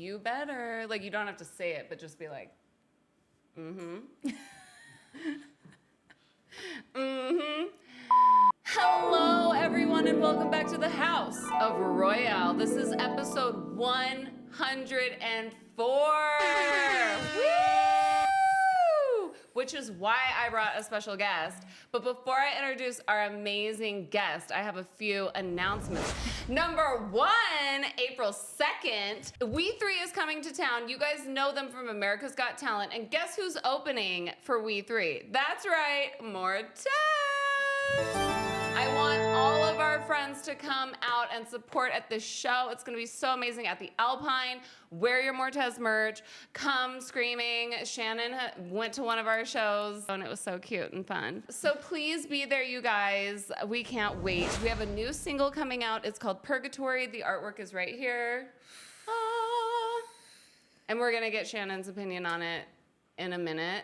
you better. Like, you don't have to say it, but just be like, mm-hmm. Mm-hmm. Hello, everyone, and welcome back to the House of Royale. This is episode 104. Woo! Which is why I brought a special guest. But before I introduce our amazing guest, I have a few announcements. Number one, April 2nd, We3 is coming to town. You guys know them from America's Got Talent. And guess who's opening for We3? That's right, Mortez. I want all of our friends to come out and support at this show. It's going to be so amazing at the Alpine. Wear your Mortez merch. Come screaming. Shannon went to one of our shows, and it was so cute and fun. So please be there, you guys. We can't wait. We have a new single coming out. It's called Purgatory. The artwork is right here. And we're going to get Shannon's opinion on it in a minute.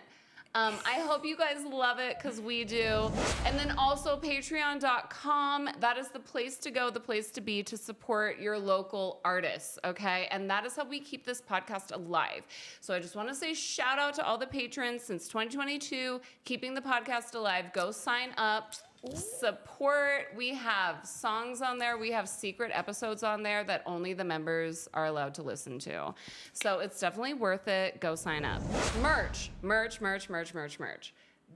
I hope you guys love it, because we do. And then also patreon.com. That is the place to go, the place to be to support your local artists, okay? And that is how we keep this podcast alive. So I just want to say shout out to all the patrons since 2022, keeping the podcast alive. Go sign up. Support. We have songs on there. We have secret episodes on there that only the members are allowed to listen to. So it's definitely worth it. Go sign up. Merch.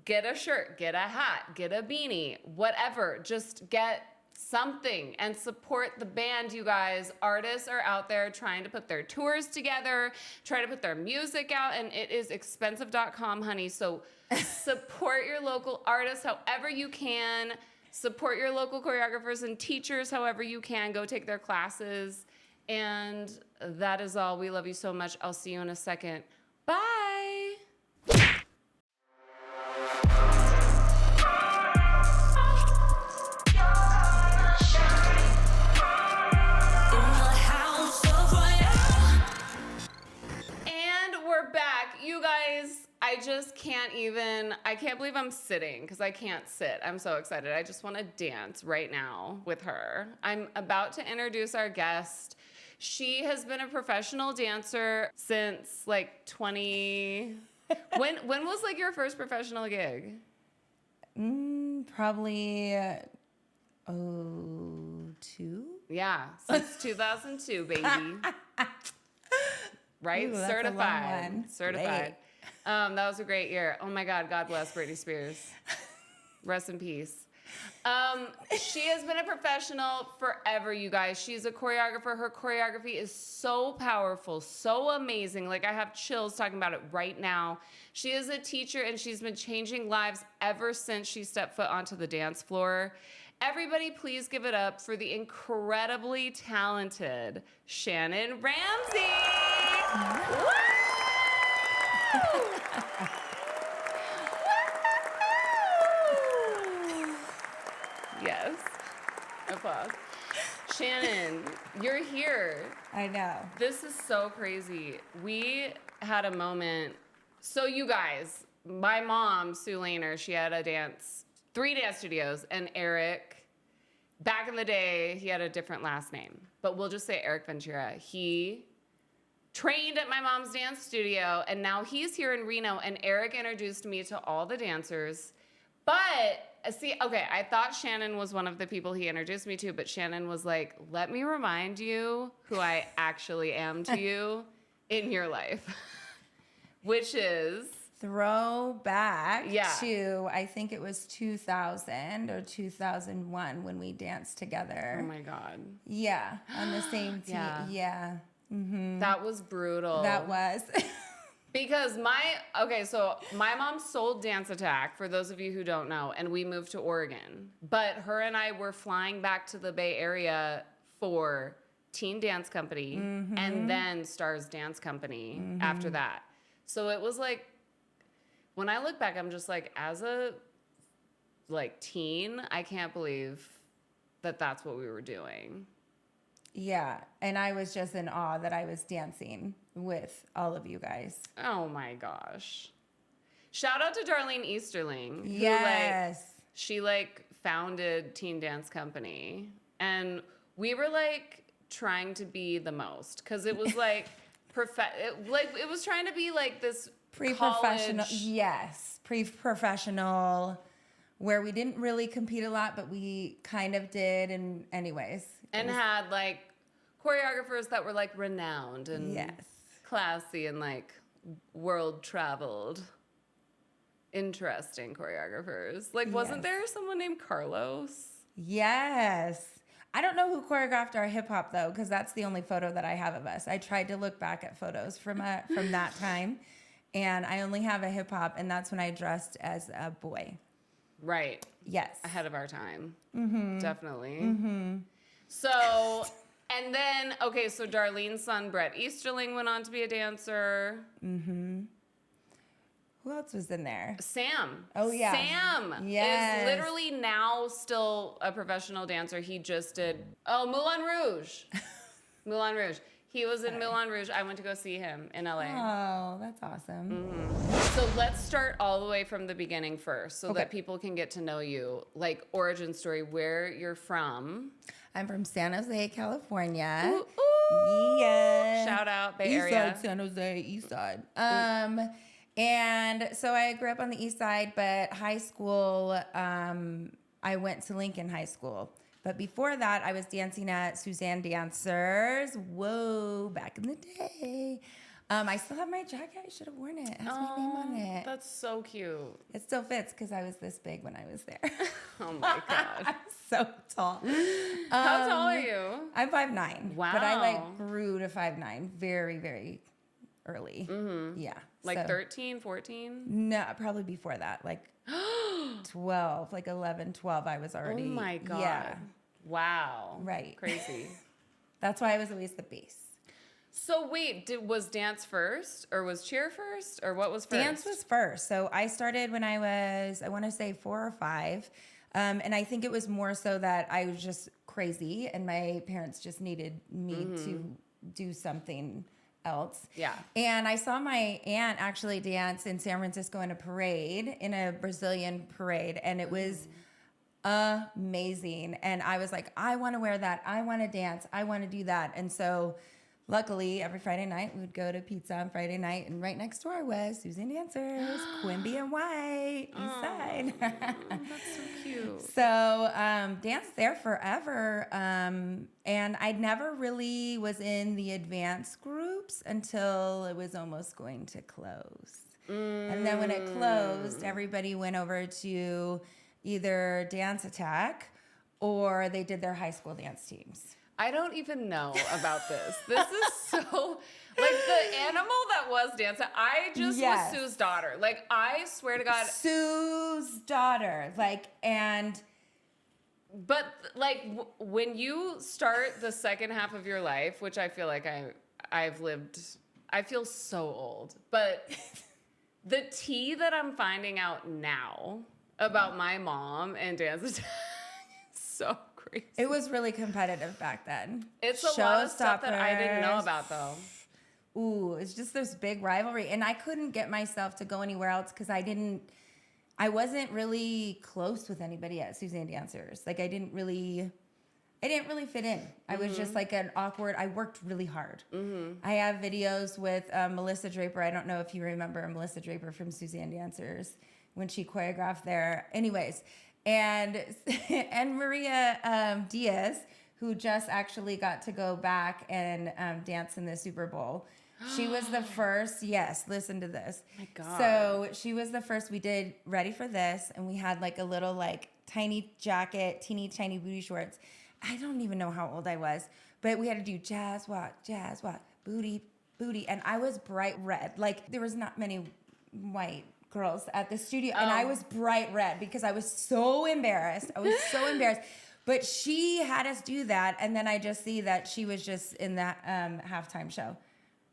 Get a shirt, get a hat, get a beanie, whatever. Just get something and support the band, you guys. Artists are out there trying to put their tours together, try to put their music out, and it is expensive.com, honey. So support your local artists however you can. Support your local choreographers and teachers however you can. Go take their classes. And that is all. We love you so much. I'll see you in a second. Bye. You guys, I can't believe I'm sitting, because I can't sit. I'm so excited. I just want to dance right now with her. I'm about to introduce our guest. She has been a professional dancer since like 20... When was like your first professional gig? Probably 2002. Yeah, since 2002, baby. Right? Ooh, Certified. That was a great year. Oh my God, God bless Britney Spears. Rest in peace. She has been a professional forever, you guys. She's a choreographer. Her choreography is so powerful, so amazing. Like, I have chills talking about it right now. She is a teacher, and she's been changing lives ever since she stepped foot onto the dance floor. Everybody, please give it up for the incredibly talented Shannon Ramsay. Woo! Yes. Applause. Shannon, you're here. I know. This is so crazy. We had a moment. So you guys, my mom, Sue Lehner, she had three dance studios, and Eric, back in the day, he had a different last name, but we'll just say Eric Ventura. He trained at my mom's dance studio, and now he's here in Reno, and Eric introduced me to all the dancers. But see, okay, I thought Shannon was one of the people he introduced me to, but Shannon was like, let me remind you who I actually am to you in your life, which is... Throwback to, I think it was 2000 or 2001 when we danced together. Oh my God. Yeah, on the same team. Yeah. Mm-hmm. That was brutal. That was. Because so my mom sold Dance Attack, for those of you who don't know, and we moved to Oregon. But her and I were flying back to the Bay Area for Teen Dance Company and then Stars Dance Company after that. So it was like, when I look back, I'm just like, as a teen, I can't believe that that's what we were doing. Yeah, and I was just in awe that I was dancing with all of you guys. Oh my gosh. Shout out to Darlene Easterling. Yes. She founded Teen Dance Company. And we were trying to be the most, because it was it was trying to be like this pre-professional. college. Yes, pre-professional, where we didn't really compete a lot, but we kind of did. And anyways, and had like choreographers that were like renowned and yes, classy and like world traveled. Interesting choreographers. Like, wasn't there someone named Carlos? Yes. I don't know who choreographed our hip hop though, because that's the only photo that I have of us. I tried to look back at photos from that time, and I only have a hip hop, and that's when I dressed as a boy. Right. Yes. Ahead of our time. Mm-hmm. Definitely. Mm-hmm. So, and then, okay, so Darlene's son, Brett Easterling, went on to be a dancer. Mm-hmm. Who else was in there? Sam. Oh, yeah. Sam is literally now still a professional dancer. He just did, Moulin Rouge. Moulin Rouge. He was in Moulin Rouge. I went to go see him in LA. Oh, that's awesome. Mm-hmm. So let's start all the way from the beginning first so that people can get to know you. Like, origin story, where you're from. I'm from San Jose, California. Ooh, ooh. Yeah. Shout out, Bay East Area. Side, San Jose, East Side. And so I grew up on the East Side, but high school, I went to Lincoln High School. But before that, I was dancing at Suzanne Dancers. Whoa, back in the day. I still have my jacket. I should have worn it. It has my name on it. That's so cute. It still fits because I was this big when I was there. Oh my God. I'm so tall. How tall are you? I'm 5'9". Wow. But I like grew to 5'9" very, very early. Mm-hmm. Yeah. Like 13, 14? No, probably before that. Like 12, like 11, 12, I was already. Oh my God. Yeah. Wow. Right. Crazy. That's why I was always the base. So wait, was dance first or was cheer first or what was first? Dance was first. So I started when I was, I want to say 4 or 5. And I think it was more so that I was just crazy and my parents just needed me to do something else. Yeah. And I saw my aunt actually dance in San Francisco in a parade, in a Brazilian parade. And it was amazing. And I was like, I want to wear that. I want to dance. I want to do that. And so luckily, every Friday night, we would go to pizza on Friday night. And right next door was Suzanne Dancers, Quimby and White, East Side. That's so cute. So danced there forever. And I never really was in the advanced groups until it was almost going to close. And then when it closed, everybody went over to either Dance Attack or they did their high school dance teams. I don't even know about this. This is so, like, the animal that was dancing. I just was Sue's daughter. Like, I swear to God. Sue's daughter. Like, and. But, like, when you start the second half of your life, which I feel like I've lived, I feel so old. But the tea that I'm finding out now about my mom and Dance Attack is so crazy. It was really competitive back then. It's a lot of stuff that I didn't know about, though. Ooh, it's just this big rivalry. And I couldn't get myself to go anywhere else because I wasn't really close with anybody at Suzanne Dancers. Like I didn't really fit in. I was just like an awkward, I worked really hard. I have videos with Melissa Draper. I don't know if you remember Melissa Draper from Suzanne Dancers when she choreographed there. Anyways, and Maria Diaz, who just actually got to go back and dance in the Super Bowl. She was the first, yes, listen to this. Oh my God. So she was the first, we did Ready for This, and we had like a little like tiny jacket, teeny tiny booty shorts. I don't even know how old I was, but we had to do jazz walk, booty, booty. And I was bright red. Like there was not many white girls at the studio. And I was bright red because I was so embarrassed. But she had us do that. And then I just see that she was just in that halftime show.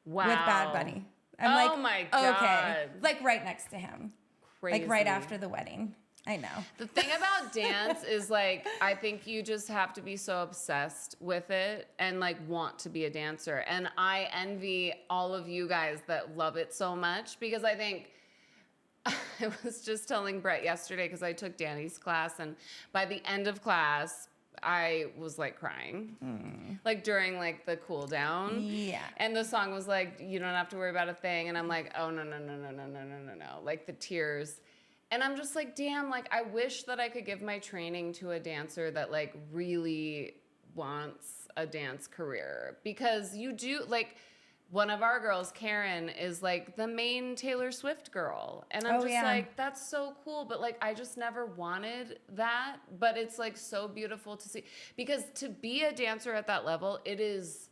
Wow. With Bad Bunny. I'm oh my God. Okay. Like right next to him. Crazy. Like right after the wedding. I know. The thing about dance is like, I think you just have to be so obsessed with it and like want to be a dancer. And I envy all of you guys that love it so much because I think, I was just telling Brett yesterday because I took Danny's class and by the end of class, I was like crying, like during like the cool down. Yeah. And the song was like, you don't have to worry about a thing. And I'm like, oh, no, no, no, no, no, no, no, no, no. Like the tears. And I'm just like, damn, like I wish that I could give my training to a dancer that like really wants a dance career. Because you do, like, one of our girls, Karen, is like the main Taylor Swift girl. And I'm just like, that's so cool. But like, I just never wanted that. But it's like so beautiful to see. Because to be a dancer at that level, it is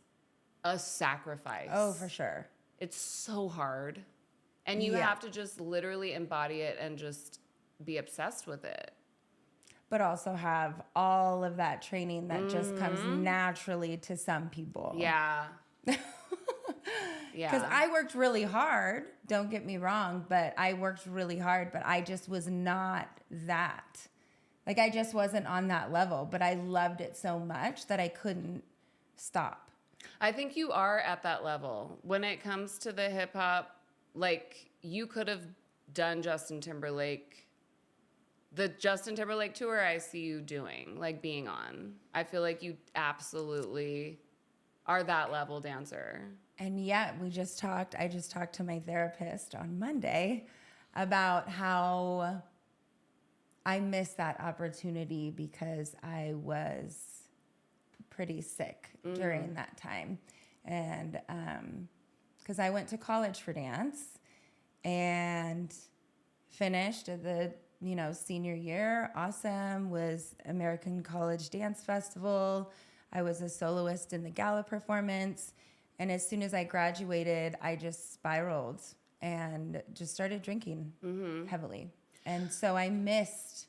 a sacrifice. Oh, for sure. It's so hard. And you have to just literally embody it and just be obsessed with it. But also have all of that training that just comes naturally to some people. Yeah. Yeah. Because I worked really hard, don't get me wrong, but I worked really hard, but I just was not that. Like, I just wasn't on that level, but I loved it so much that I couldn't stop. I think you are at that level. When it comes to the hip hop, like, you could have done Justin Timberlake. The Justin Timberlake tour I see you doing, like being on. I feel like you absolutely are that level dancer. And yet I just talked to my therapist on Monday about how I missed that opportunity because I was pretty sick during that time. And because I went to college for dance and finished at the senior year. Awesome. Was American College Dance Festival. I was a soloist in the gala performance. And as soon as I graduated, I just spiraled and just started drinking heavily. And so I missed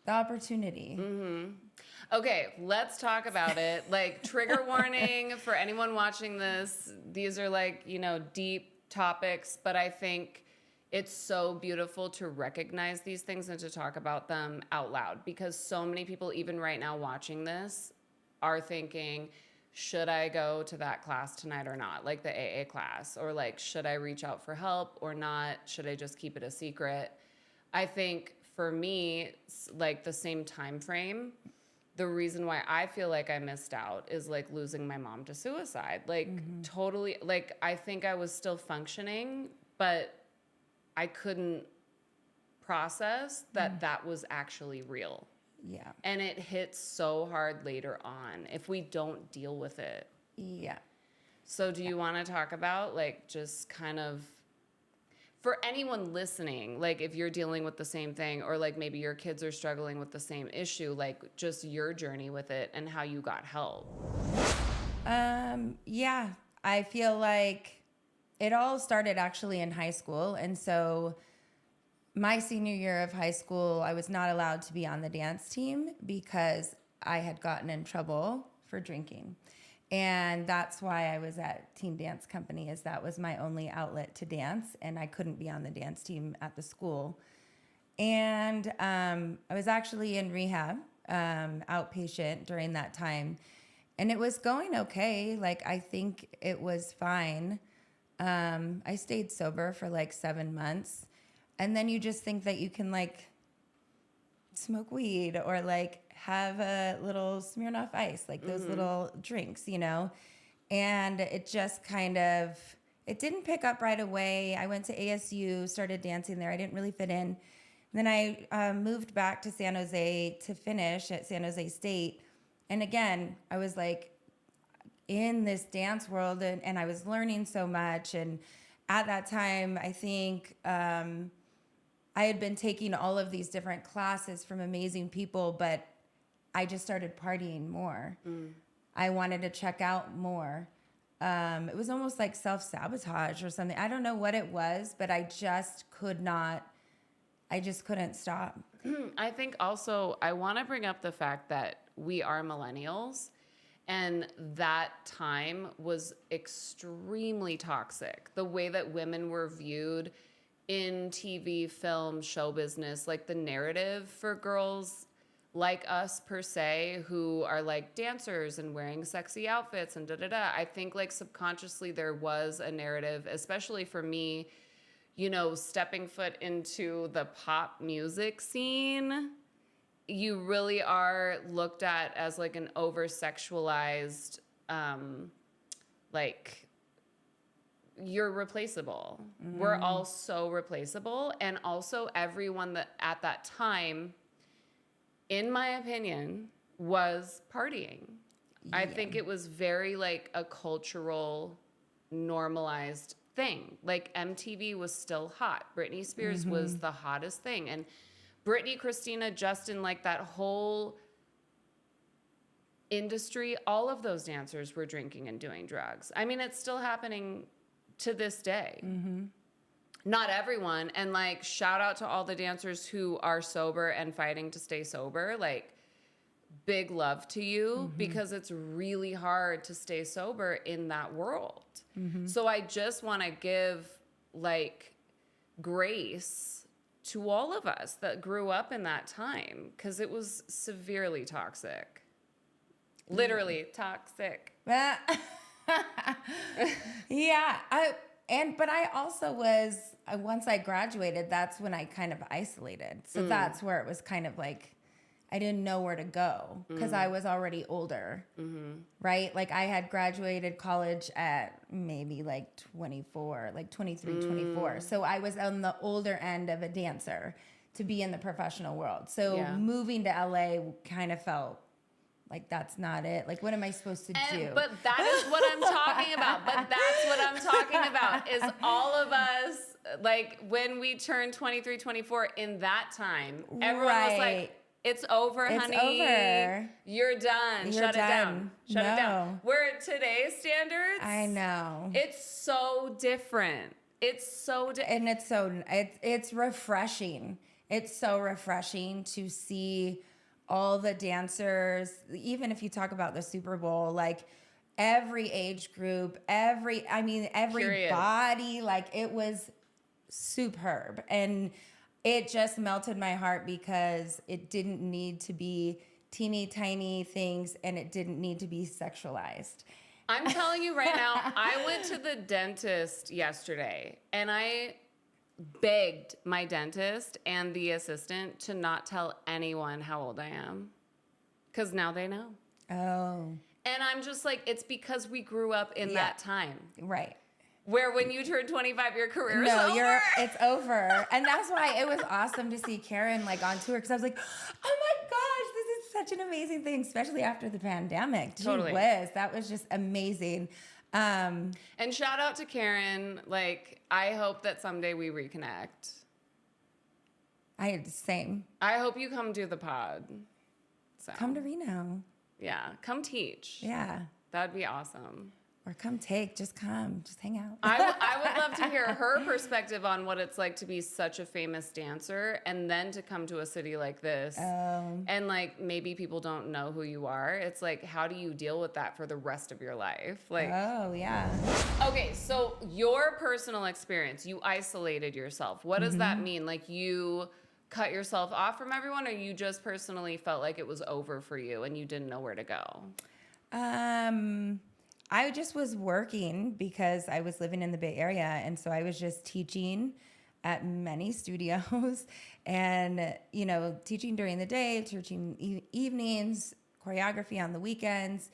the opportunity. Okay, let's talk about it. Like, trigger warning for anyone watching this. These are like, deep topics, but I think it's so beautiful to recognize these things and to talk about them out loud, because so many people, even right now watching this, are thinking, should I go to that class tonight or not? Like the AA class, or like, should I reach out for help or not? Should I just keep it a secret? I think for me, like the same time frame, the reason why I feel like I missed out is like losing my mom to suicide. Like totally, like I think I was still functioning, but I couldn't process that that was actually real. Yeah. And it hits so hard later on if we don't deal with it. Yeah. So do you want to talk about like just kind of, for anyone listening, like if you're dealing with the same thing, or like maybe your kids are struggling with the same issue, like just your journey with it and how you got help? Yeah, I feel like it all started actually in high school. And so my senior year of high school, I was not allowed to be on the dance team because I had gotten in trouble for drinking. And that's why I was at Teen Dance Company, is that was my only outlet to dance, and I couldn't be on the dance team at the school. And I was actually in rehab, outpatient during that time, and it was going okay. Like, I think it was fine. I stayed sober for like 7 months, and then you just think that you can like smoke weed or like have a little Smirnoff Ice, like those little drinks, and it just kind of, it didn't pick up right away. I went to ASU, started dancing there. I didn't really fit in. And then I moved back to San Jose to finish at San Jose State. And again, I was like in this dance world, and I was learning so much. And at that time, I think I had been taking all of these different classes from amazing people, but I just started partying more. I wanted to check out more. It was almost like self-sabotage or something. I don't know what it was, but I just couldn't stop. I think also I want to bring up the fact that we are millennials, and that time was extremely toxic. The way that women were viewed in TV, film, show business, like the narrative for girls like us per se, who are like dancers and wearing sexy outfits and da-da-da. I think like subconsciously there was a narrative, especially for me, stepping foot into the pop music scene. you really are looked at as like an over-sexualized, like you're replaceable. We're all so replaceable. And also everyone that at that time, in my opinion, was partying. I think it was very like a cultural normalized thing. Like MTV was still hot. Britney Spears was the hottest thing. And Britney, Christina, Justin, like that whole industry, all of those dancers were drinking and doing drugs. I mean, it's still happening to this day. Not everyone. And like, shout out to all the dancers who are sober and fighting to stay sober. Like, big love to you because it's really hard to stay sober in that world. So I just want to give like grace to all of us that grew up in that time because it was severely toxic. Literally toxic. Yeah. But I also was, once I graduated, that's when I kind of isolated. So that's where it was kind of like, I didn't know where to go because I was already older, right? Like I had graduated college at maybe like 24, like 23, 24. So I was on the older end of a dancer to be in the professional world. So moving to LA kind of felt like that's not it. Like, what am I supposed to do? But that is what I'm talking about. But that's what I'm talking about is all of us, like when we turned 23, 24 in that time, everyone was like, it's over, honey. Over. You're done. Shut it down. Shut it down. Where today's standards, I know. It's so different. And it's refreshing. It's so refreshing to see all the dancers, even if you talk about the Super Bowl, like every age group, every body, like it was superb. And it just melted my heart because it didn't need to be teeny tiny things and it didn't need to be sexualized. I'm telling you right now, I went to the dentist yesterday and I begged my dentist and the assistant to not tell anyone how old I am because now they know. Oh. And I'm just like, it's because we grew up in that time. Right. Where when you turn 25, your career is over. It's over. And that's why it was awesome to see Karen like on tour because I was like, oh my gosh, this is such an amazing thing, especially after the pandemic. Totally. That was just amazing. And shout out to Karen. Like, I hope that someday we reconnect. Same. I hope you come do the pod. So. Come to Reno. Yeah, come teach. Yeah. That'd be awesome. Or just hang out. I would love to hear her perspective on what it's like to be such a famous dancer and then to come to a city like this. And like maybe people don't know who you are. It's like, how do you deal with that for the rest of your life? Like, oh, yeah. Okay, so your personal experience, you isolated yourself. What does that mean? Like you cut yourself off from everyone or you just personally felt like it was over for you and you didn't know where to go? I just was working because I was living in the Bay Area. And so I was just teaching at many studios and, teaching during the day, teaching evenings, choreography on the weekends,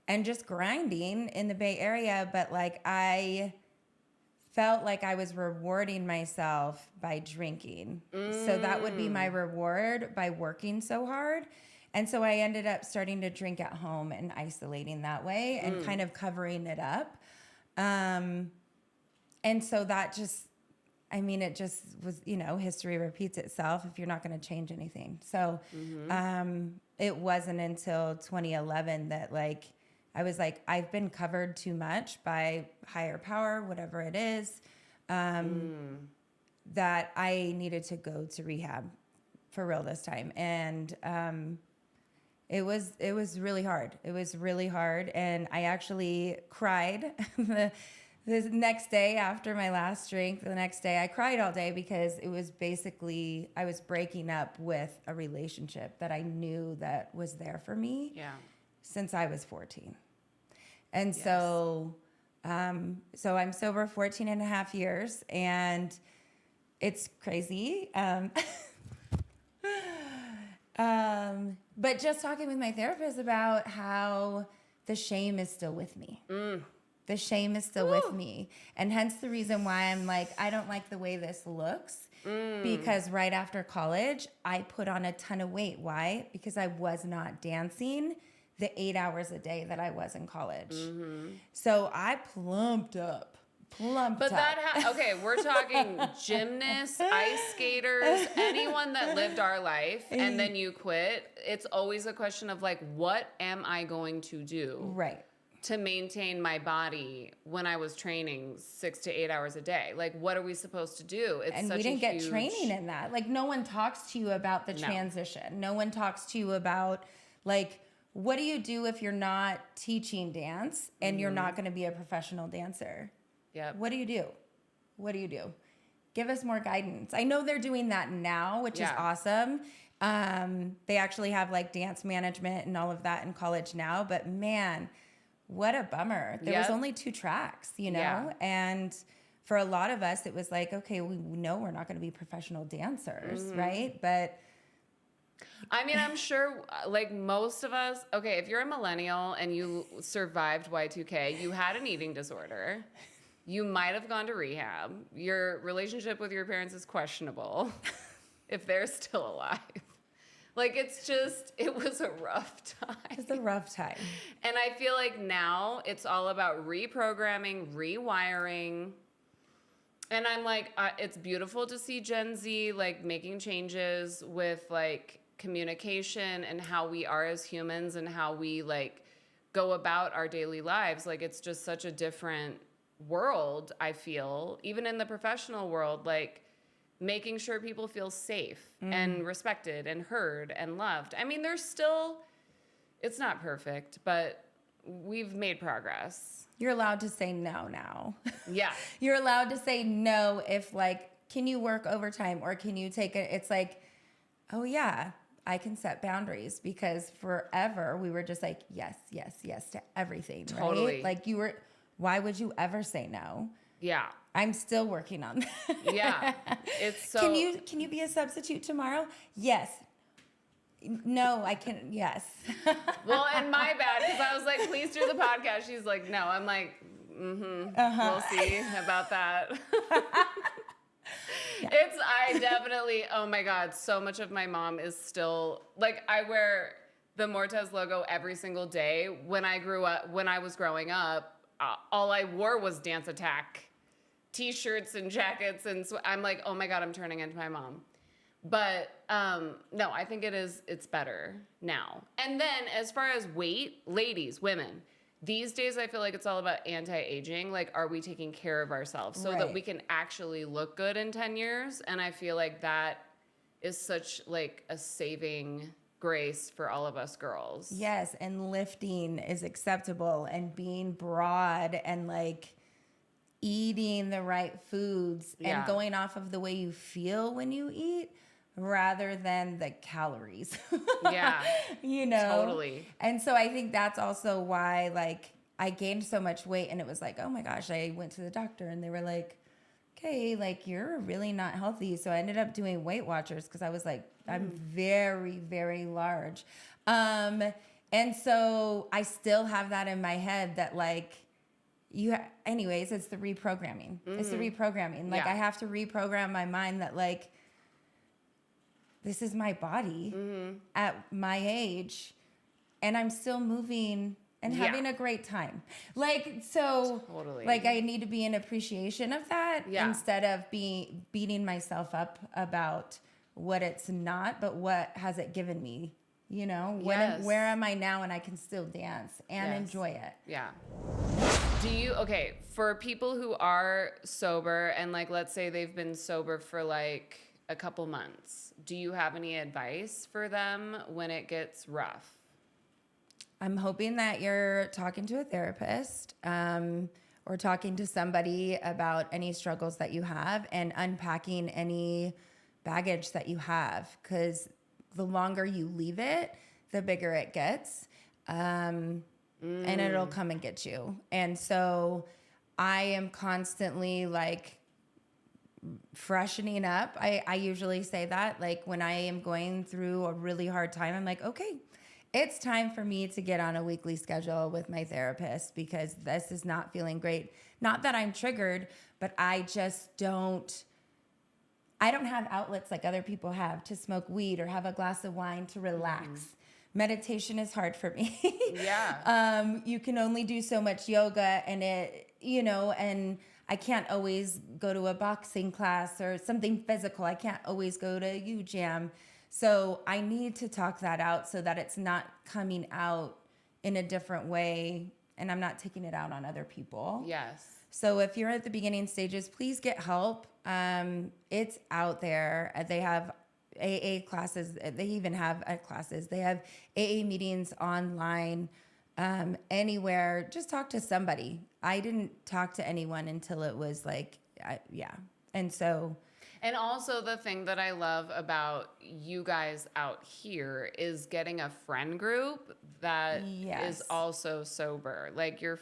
and just grinding in the Bay Area. But like, I felt like I was rewarding myself by drinking. So that would be my reward by working so hard. And so I ended up starting to drink at home and isolating that way and kind of covering it up. And so that it just was, history repeats itself if you're not going to change anything. So it wasn't until 2011 that I was like, I've been covered too much by higher power, whatever it is, that I needed to go to rehab for real this time. And it was really hard. It was really hard. And I actually cried the next day after my last drink. The next day I cried all day because it was basically, I was breaking up with a relationship that I knew that was there for me since I was 14. And so I'm sober 14 and a half years and it's crazy. But just talking with my therapist about how the shame is still with me. The shame is still with me. And hence the reason why I'm like, I don't like the way this looks. Because right after college, I put on a ton of weight. Why? Because I was not dancing the 8 hours a day that I was in college. So I plumped up. But okay, we're talking gymnasts, ice skaters, anyone that lived our life and then you quit. It's always a question of like, what am I going to do? Right. To maintain my body when I was training 6 to 8 hours a day. Like, what are we supposed to do? And we didn't get training in that. Like, no one talks to you about the transition. No one talks to you about, like, what do you do if you're not teaching dance and you're not going to be a professional dancer? Yep. What do you do? What do you do? Give us more guidance. I know they're doing that now, which is awesome. They actually have, like, dance management and all of that in college now. But, man, what a bummer. There was only 2 tracks, you know? Yeah. And for a lot of us, it was like, okay, we know we're not going to be professional dancers, right? But I mean, I'm sure, like, most of us, okay, if you're a millennial and you survived Y2K, you had an eating disorder. You might have gone to rehab. Your relationship with your parents is questionable if they're still alive. Like, it was a rough time. it's a rough time. And I feel like now it's all about reprogramming, rewiring. And I'm like, it's beautiful to see Gen Z, like, making changes with, like, communication and how we are as humans and how we, like, go about our daily lives. Like, it's just such a different world, I feel. Even in the professional world, like, making sure people feel safe and respected and heard and loved. I mean, it's not perfect, but we've made progress. You're allowed to say no now. Yeah. You're allowed to say no if, like, can you work overtime or can you take it? It's like, oh, yeah, I can set boundaries because forever we were just like, yes, yes, yes to everything. Totally. Right? Like, why would you ever say no? Yeah. I'm still working on that. Yeah. It's so. Can you be a substitute tomorrow? Yes. No, I can. Yes. Well, and my bad, because I was like, please do the podcast. She's like, no. I'm like, we'll see about that. I definitely, oh my God, so much of my mom is still, like, I wear the Mortez logo every single day. When I was growing up, all I wore was Dance Attack t-shirts and jackets. And so I'm like, oh my God, I'm turning into my mom. But no, I think it's better now. And then as far as weight, ladies, women, these days I feel like it's all about anti-aging. Like, are we taking care of ourselves so that we can actually look good in 10 years? And I feel like that is such, like, a saving grace for all of us girls. Yes, and lifting is acceptable and being broad and, like, eating the right foods and going off of the way you feel when you eat rather than the calories. Yeah. You know? Totally. And so I think that's also why, like, I gained so much weight and it was like, oh my gosh, I went to the doctor and they were like, okay, like, you're really not healthy. So I ended up doing Weight Watchers because I was like, I'm very, very large. And so I still have that in my head that, like, anyways, it's the reprogramming. It's the reprogramming. Like, I have to reprogram my mind that, like, this is my body at my age and I'm still moving and having a great time. Like, so like, I need to be in appreciation of that instead of beating myself up about what it's not, but what has it given me, you know? Where am I now and I can still dance and enjoy it? Yeah. Okay, for people who are sober and, like, let's say they've been sober for, like, a couple months, do you have any advice for them when it gets rough? I'm hoping that you're talking to a therapist or talking to somebody about any struggles that you have and unpacking any baggage that you have, because the longer you leave it, the bigger it gets. And it'll come and get you. And so I am constantly, like, freshening up. I usually say that, like, when I am going through a really hard time, I'm like, okay, it's time for me to get on a weekly schedule with my therapist because this is not feeling great. Not that I'm triggered, but I don't have outlets like other people have to smoke weed or have a glass of wine to relax. Meditation is hard for me. Yeah. You can only do so much yoga, and and I can't always go to a boxing class or something physical. I can't always go to U Jam. So I need to talk that out so that it's not coming out in a different way and I'm not taking it out on other people. Yes. So if you're at the beginning stages, please get help. It's out there. They have AA classes. They even have classes. They have AA meetings online, anywhere. Just talk to somebody. I didn't talk to anyone until it was like, yeah. And so... And also the thing that I love about you guys out here is getting a friend group that is also sober. Like your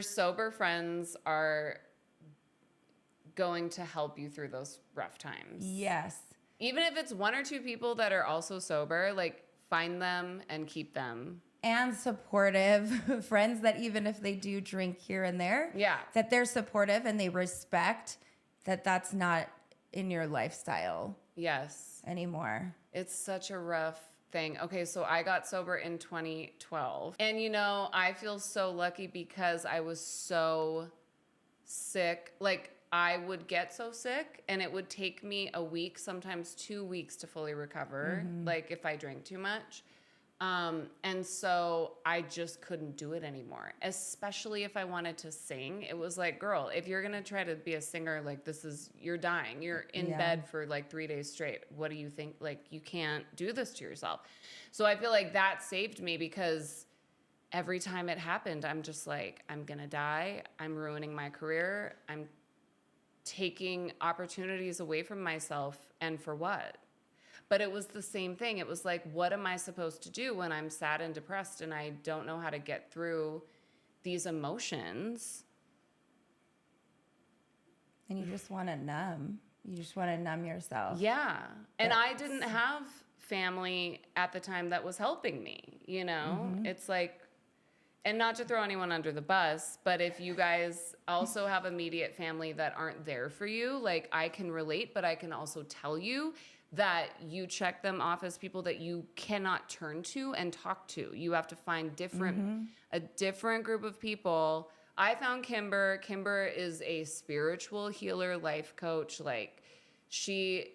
sober friends are going to help you through those rough times. Yes. Even if it's one or two people that are also sober, like find them and keep them. And supportive friends that even if they do drink here and there, that they're supportive and they respect that that's not in your lifestyle. Yes. Anymore. It's such a rough thing. Okay, so I got sober in 2012. And I feel so lucky because I was so sick. Like I would get so sick and it would take me a week, sometimes 2 weeks to fully recover, like if I drank too much. And so I just couldn't do it anymore, especially if I wanted to sing. It was like, girl, if you're going to try to be a singer, like you're dying. You're in bed for like 3 days straight. What do you think? Like, you can't do this to yourself. So I feel like that saved me because every time it happened, I'm just like, I'm going to die. I'm ruining my career. I'm taking opportunities away from myself. And for what? But it was the same thing. It was like, what am I supposed to do when I'm sad and depressed and I don't know how to get through these emotions? And you just want to numb. You just want to numb yourself. Yeah. And I didn't have family at the time that was helping me, It's like, and not to throw anyone under the bus, but if you guys also have immediate family that aren't there for you, like I can relate, but I can also tell you that you check them off as people that you cannot turn to and talk to. You have to find a different group of people. I found Kimber. Kimber is a spiritual healer, life coach. Like she's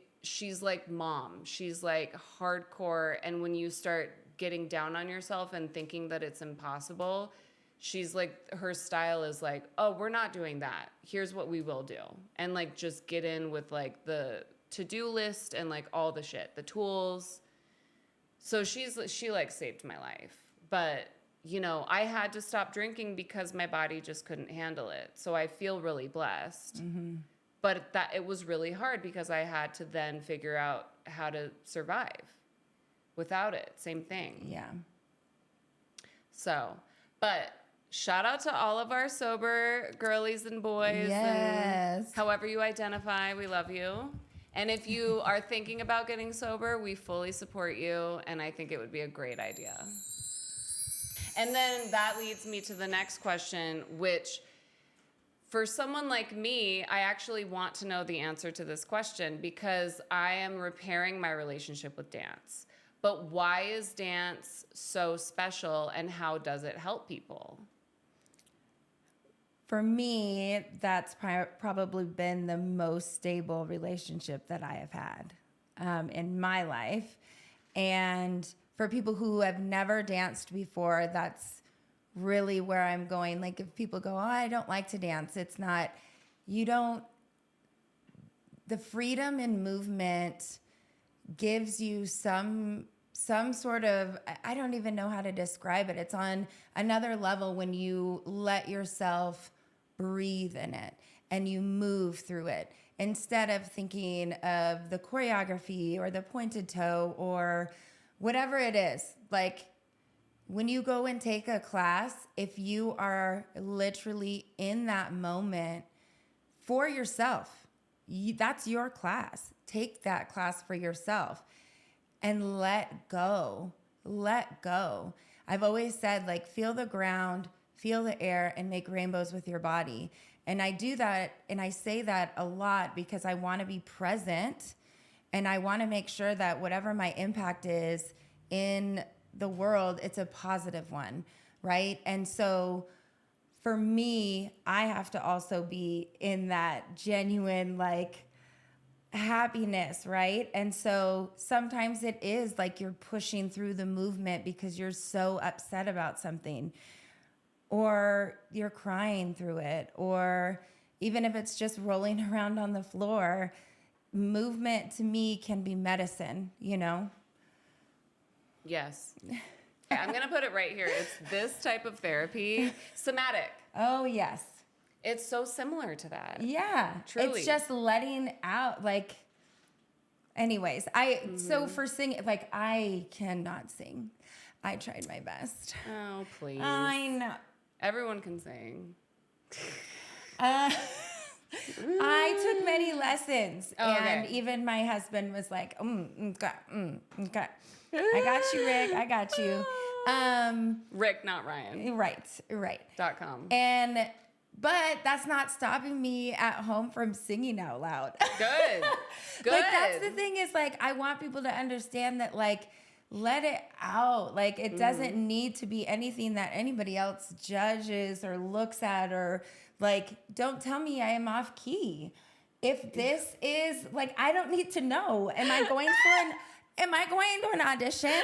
like mom. She's like hardcore. And when you start getting down on yourself and thinking that it's impossible, she's like, her style is like, oh, we're not doing that. Here's what we will do. And like, just get in with like the to-do list and like all the shit, the tools. So she like saved my life. But I had to stop drinking because my body just couldn't handle it. So I feel really blessed. But it was really hard because I had to then figure out how to survive without it. Same thing. Yeah. So, but shout out to all of our sober girlies and boys. Yes. And however you identify, we love you. And if you are thinking about getting sober, we fully support you, and I think it would be a great idea. And then that leads me to the next question, which for someone like me, I actually want to know the answer to this question because I am repairing my relationship with dance. But why is dance so special, and how does it help people? For me, that's probably been the most stable relationship that I have had in my life. And for people who have never danced before, that's really where I'm going. Like if people go, oh, I don't like to dance. It's not, the freedom in movement gives you some sort of, I don't even know how to describe it. It's on another level when you let yourself breathe in it and you move through it instead of thinking of the choreography or the pointed toe or whatever it is. Like when you go and take a class, if you are literally in that moment for yourself, that's your class. Take that class for yourself and let go. Let go. I've always said, like, feel the ground, feel the air, and make rainbows with your body. And I do that, and I say that a lot because I want to be present, and I want to make sure that whatever my impact is in the world, it's a positive one, right? And so for me, I have to also be in that genuine, like, happiness, right? And so sometimes it is like you're pushing through the movement because you're so upset about something, or you're crying through it, or even if it's just rolling around on the floor, movement to me can be medicine, you know? Yes. Okay, I'm going to put it right here. It's this type of therapy, somatic. Oh, yes. It's so similar to that. Yeah. Truly. It's just letting out, like, anyways, so for singing, like, I cannot sing. I tried my best. Oh, please. I know. Everyone can sing. I took many lessons, and even my husband was like, okay. I got you, Rick. I got you. Rick, not Ryan. Right. .com. But that's not stopping me at home from singing out loud. Good. Like, that's the thing is, like, I want people to understand that, like, let it out. Like, it doesn't need to be anything that anybody else judges or looks at, or, like, don't tell me I am off key. If this is, like, I don't need to know. Am I going to an audition?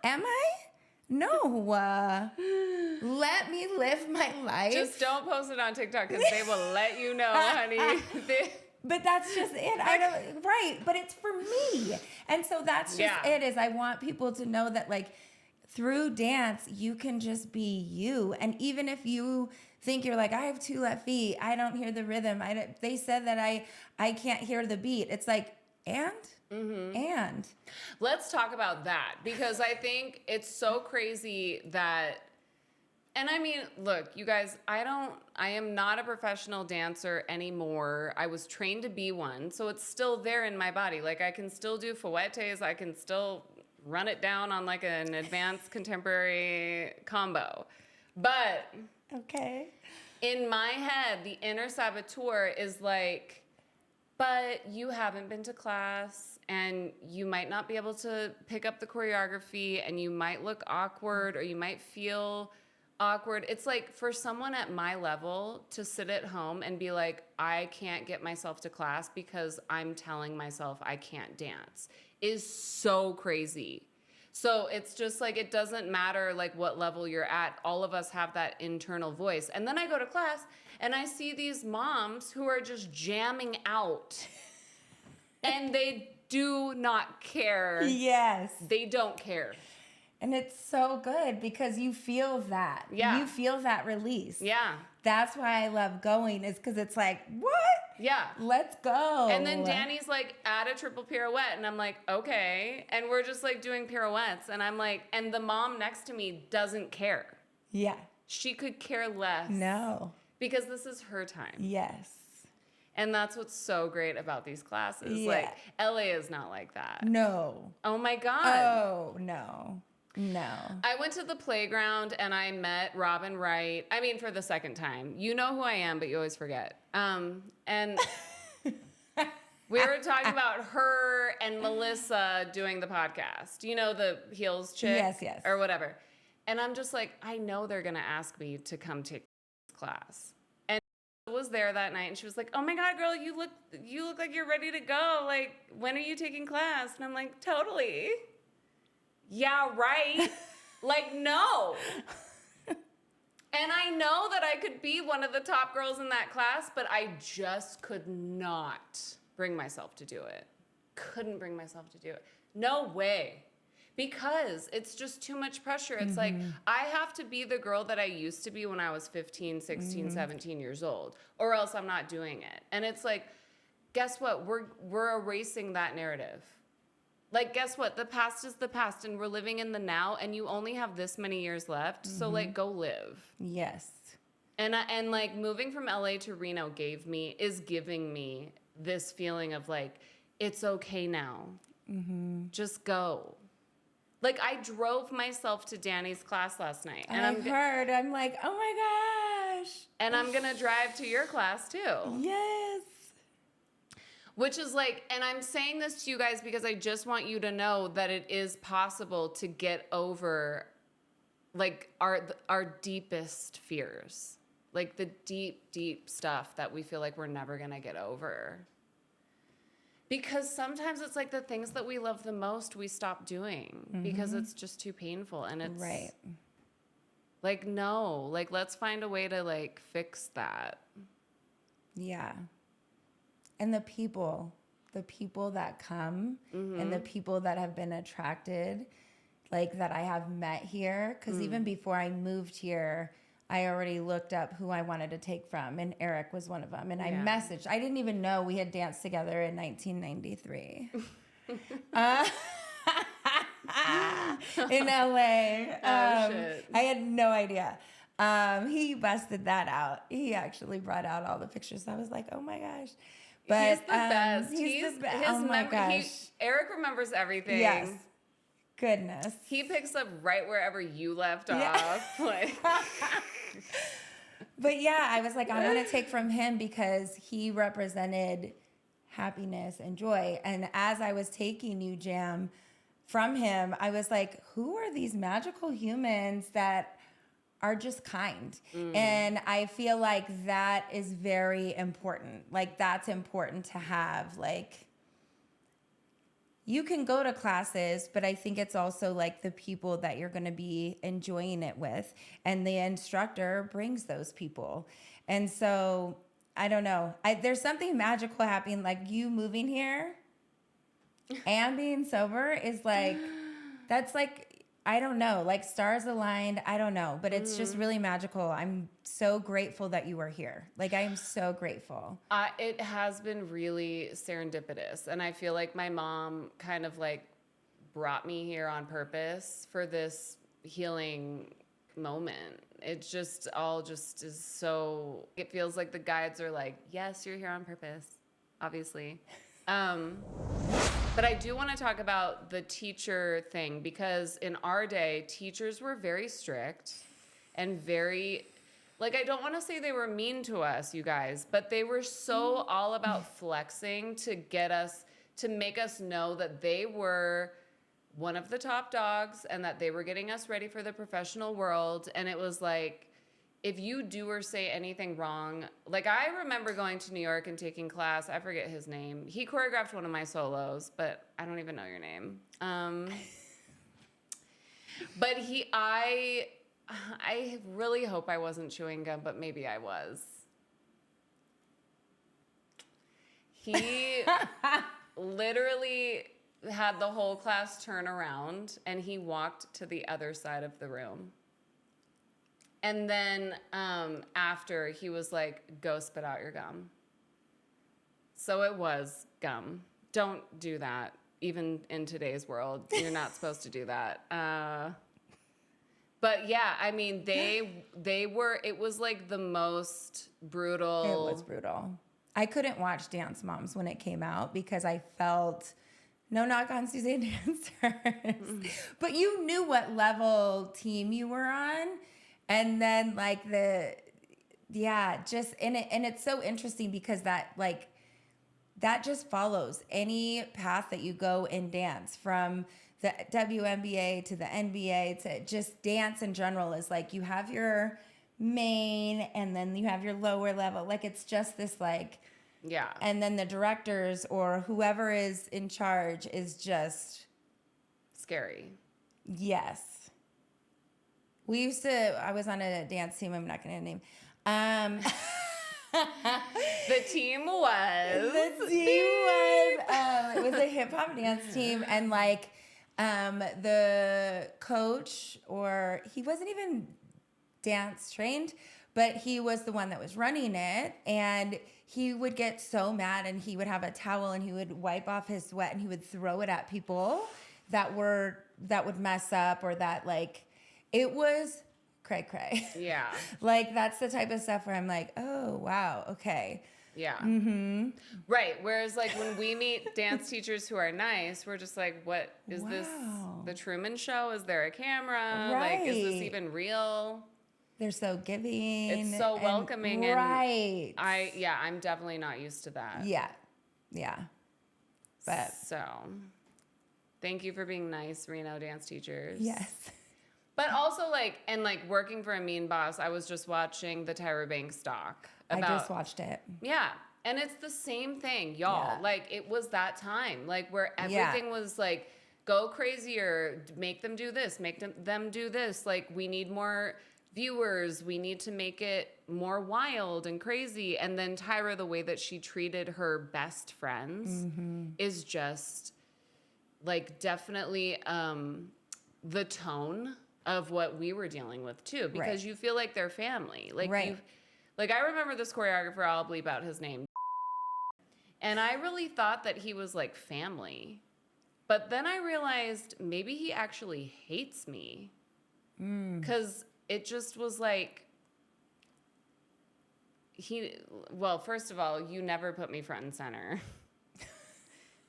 Am I? No. Let me live my life. Just don't post it on TikTok because they will let you know, honey. But that's just it. I don't, right. But it's for me. And so that's just it, is I want people to know that, like, through dance, you can just be you. And even if you think you're like, I have 2 left feet, I don't hear the rhythm. They said that I can't hear the beat. It's like, and let's talk about that, because I think it's so crazy that, and I mean, look, you guys, I am not a professional dancer anymore. I was trained to be one, so it's still there in my body. Like, I can still do fouettes, I can still run it down on, like, an advanced contemporary combo. But okay, in my head, the inner saboteur is like, but you haven't been to class, and you might not be able to pick up the choreography, and you might look awkward, or you might feel awkward. It's like, for someone at my level to sit at home and be like, I can't get myself to class because I'm telling myself I can't dance, is so crazy. So it's just like, it doesn't matter, like, what level you're at. All of us have that internal voice. And then I go to class and I see these moms who are just jamming out and they do not care. Yes. They don't care. And it's so good because you feel that. Yeah. You feel that release. Yeah. That's why I love going, is because it's like, what? Yeah. Let's go. And then Danny's like, add a triple pirouette. And I'm like, okay. And we're just like doing pirouettes. And I'm like, and the mom next to me doesn't care. Yeah. She could care less. No. Because this is her time. Yes. And that's what's so great about these classes. Yeah. Like, LA is not like that. No. Oh my God. Oh, no. No. I went to the playground and I met Robin Wright. I mean, for the second time. You know who I am, but you always forget. And we were talking about her and Melissa doing the podcast. You know, the heels chick? Yes. Or whatever. And I'm just like, I know they're going to ask me to come take this class. And I was there that night and she was like, oh my God, girl, you look like you're ready to go. Like, when are you taking class? And I'm like, totally. Yeah, right. Like, no. And I know that I could be one of the top girls in that class, but I just could not bring myself to do it. Couldn't bring myself to do it. No way. Because it's just too much pressure. It's like, I have to be the girl that I used to be when I was 15, 16, 17 years old, or else I'm not doing it. And it's like, guess what? We're erasing that narrative. Like, guess what? The past is the past, and we're living in the now, and you only have this many years left. So, like, go live. Yes. And like moving from LA to Reno is giving me this feeling of like, it's okay now. Just go. Like I drove myself to Danny's class last night. And I'm like, oh my gosh. And I'm going to drive to your class too. Yes. Which is like, and I'm saying this to you guys because I just want you to know that it is possible to get over like our deepest fears. Like the deep, deep stuff that we feel like we're never going to get over. Because sometimes it's like the things that we love the most, we stop doing because it's just too painful. And it's right. Like, no, like, let's find a way to like fix that. Yeah. And the people that come and the people that have been attracted, like that I have met here. Because even before I moved here, I already looked up who I wanted to take from, and Eric was one of them. And I messaged. I didn't even know we had danced together in 1993 in LA. Shit. I had no idea. He busted that out. He actually brought out all the pictures. I was like, oh my gosh. But he's the best. He's the best. His Oh my gosh. Eric remembers everything. Yes. Goodness. He picks up right wherever you left off. Like. But yeah, I was like, I want to take from him because he represented happiness and joy. And as I was taking New Jam from him, I was like, who are these magical humans that are just kind? And I feel like that is very important. Like that's important to have. Like you can go to classes, but I think it's also like the people that you're going to be enjoying it with. And the instructor brings those people. And so I don't know. There's something magical happening. Like you moving here and being sober is like, that's like, I don't know, like stars aligned. I don't know, but it's just really magical. I'm so grateful that you were here. Like I am so grateful. It has been really serendipitous. And I feel like my mom kind of like brought me here on purpose for this healing moment. It's just all just is so, it feels like the guides are like, yes, you're here on purpose, obviously. But I do want to talk about the teacher thing because in our day, teachers were very strict and very, like, I don't want to say they were mean to us, you guys, but they were so all about flexing to get us, to make us know that they were one of the top dogs and that they were getting us ready for the professional world. And it was like, if you do or say anything wrong, like I remember going to New York and taking class, I forget his name. He choreographed one of my solos, but I don't even know your name. But I really hope I wasn't chewing gum, but maybe I was. He literally had the whole class turn around and he walked to the other side of the room. And then after, he was like, go spit out your gum. So it was gum. Don't do that. Even in today's world, you're not supposed to do that. But yeah, I mean, they were, it was like the most brutal. It was brutal. I couldn't watch Dance Moms when it came out because I felt, no knock on Suzanne dancers, but you knew what level team you were on. And then like just and it's so interesting because that just follows any path that you go in dance, from the WNBA to the NBA to just dance in general. Is like you have your main and then you have your lower level. Like it's just this like, yeah. And then the directors or whoever is in charge is just scary. Yes. I was on a dance team, I'm not going to name. The team was. It was a hip hop dance team. And like the coach, or he wasn't even dance trained, but he was the one that was running it. And he would get so mad and he would have a towel and he would wipe off his sweat and he would throw it at people that would mess up or that like, it was cray cray. Yeah. Like, that's the type of stuff where I'm like, oh, wow, okay. Yeah. Mm-hmm. Right. Whereas, like, when we meet dance teachers who are nice, we're just like, what is this? Wow. The Truman Show? Is there a camera? Right. Like, is this even real? They're so giving. It's so welcoming. Right. And I'm definitely not used to that. Yeah. Yeah. But So, thank you for being nice, Reno dance teachers. yes. But also, like, and like working for a mean boss, I was just watching the Tyra Banks doc. I just watched it. Yeah. And it's the same thing, y'all. Yeah. Like, it was that time, like, where everything was like, go crazier, make them do this, make them do this. Like, we need more viewers. We need to make it more wild and crazy. And then Tyra, the way that she treated her best friends is just, like, definitely the tone of what we were dealing with, too. Because you feel like they're family. Like, like, I remember this choreographer, I'll bleep out his name. And I really thought that he was like family. But then I realized maybe he actually hates me. Because it just was like, well, first of all, you never put me front and center.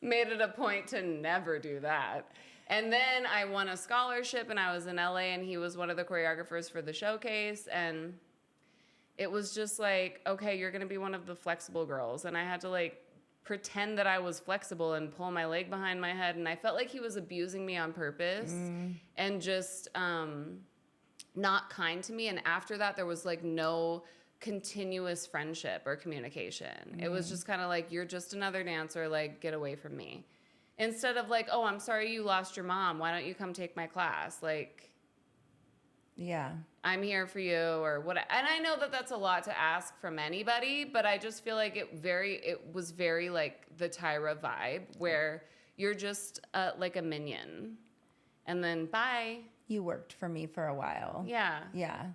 Made it a point to never do that. And then I won a scholarship and I was in LA and he was one of the choreographers for the showcase. And it was just like, okay, you're going to be one of the flexible girls. And I had to like pretend that I was flexible and pull my leg behind my head. And I felt like he was abusing me on purpose and just not kind to me. And after that, there was like no continuous friendship or communication. It was just kind of like, you're just another dancer, like, get away from me. Instead of like, oh, I'm sorry you lost your mom. Why don't you come take my class? Like, yeah, I'm here for you or what. And I know that that's a lot to ask from anybody, but I just feel like it was very like the Tyra vibe where you're just like a minion and then bye. You worked for me for a while. Yeah. Yeah.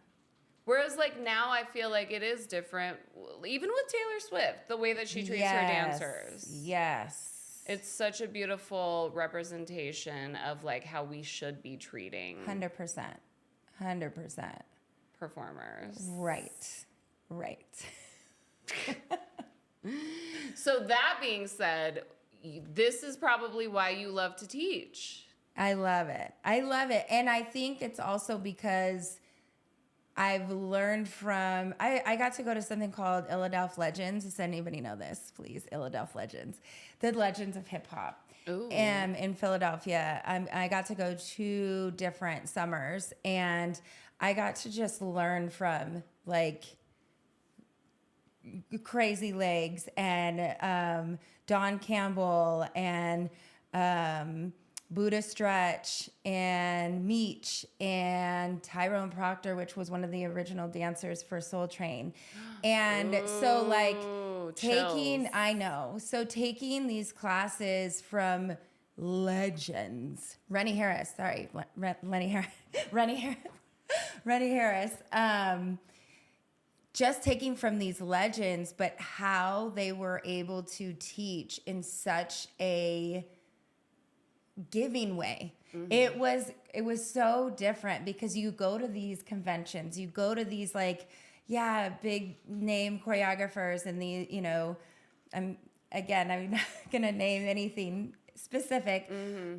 Whereas like now I feel like it is different, even with Taylor Swift, the way that she treats her dancers. Yes. It's such a beautiful representation of like how we should be treating 100%. 100%. performers. Right. So that being said, this is probably why you love to teach. I love it. And I think it's also because I've learned from, I got to go to something called Philadelphia Legends. Does anybody know this? Please, Philadelphia Legends. The Legends of Hip Hop. In Philadelphia. I got to go 2 different summers and I got to just learn from like Crazy Legs and Don Campbell and Buddha Stretch and Meech and Tyrone Proctor, which was one of the original dancers for Soul Train. And so like taking these classes from legends, Rennie Harris, just taking from these legends, but how they were able to teach in such a giving way. It was so different because you go to these conventions, you go to these like, big name choreographers and the, I'm not gonna name anything specific,